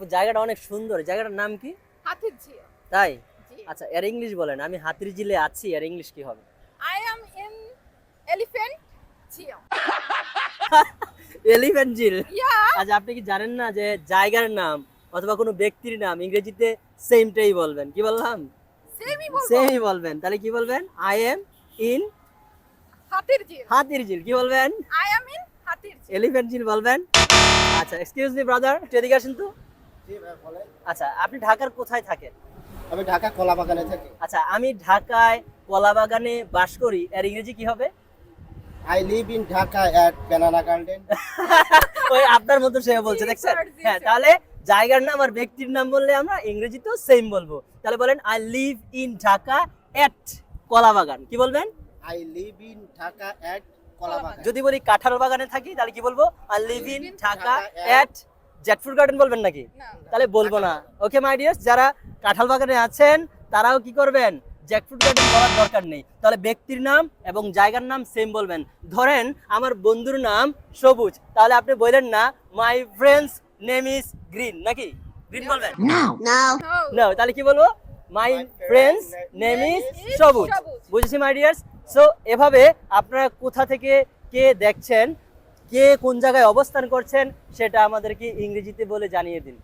আপু জায়গাটা অনেক সুন্দর, জায়গাটার নাম কি? হাতির ঝিল। তাই? জি। আচ্ছা এর ইংলিশ বলেন। আমি হাতির ঝিলে আছি, এর ইংলিশ কি হবে? I am in elephant ঝিল। এলিফ্যান্ট ঝিল। Yeah, আচ্ছা আপনি কি জানেন না যে জায়গার নাম অথবা কোনো ব্যক্তির নাম ইংরেজিতে সেমটাই বলবেন? কি বললাম? সেমই বলবো। সেমই বলবেন। তাহলে কি বলবেন? আই এম ইন হাতির ঝিল। হাতির ঝিল। কি বলবেন? I am in হাতির ঝিল। এলিফ্যান্ট ঝিল বলবেন। আচ্ছা এক্সকিউজ মি ব্রাদার, একটু এদিকে আসেন তো। জি ভাই বলেন। আচ্ছা আপনি ঢাকার কোথায় থাকেন? আমি ঢাকা কলাবাগানে থাকি। আচ্ছা আমি ঢাকায় কলাবাগানে বাস করি, এর ইংরেজি কি হবে? I live in Dhaka at banana garden. ওই আপনার মতো সে বলছে, জি, দেখছেন? স্যার, জি, হ্যাঁ স্যার। তাহলে জায়গার নাম আর ব্যক্তির নাম বললে আমরা ইংরেজিতেও সেম বলবো। তাহলে বলেন আই লিভ ইন ঢাকা এট কলাবাগান। কি বলবেন? আই লিভ ইন ঢাকা এট কলাবাগান। যদি বলি কাঁঠাল বাগানে থাকি তাহলে কি বলবো? I live in Dhaka at jackfruit garden বলবেন নাকি? না। তাহলে বলবো না। ওকে মাই ডিয়ার্স, যারা কাঁঠাল বাগানে আছেন তারাও কি করবেন? জ্যাকফ্রুট গার্ডেন বলার দরকার নেই। তাহলে ব্যক্তির নাম এবং জায়গার নাম সেম বলবেন। ধরেন আমার বন্ধুর নাম সবুজ, তাহলে আপনি বললেন না my friends name is green, নাকি? গ্রিন বলবেন? No. না, তাহলে কি বলবো? মাই ফ্রেন্ডস নেম ইজ সবুজ। বুঝেছি মাই ডিয়ার্স। সো এভাবে আপনারা কোথা থেকে কে দেখছেন, কে কোন জায়গায় অবস্থান করছেন সেটা আমাদেরকে ইংরেজিতে বলে জানিয়ে দিন।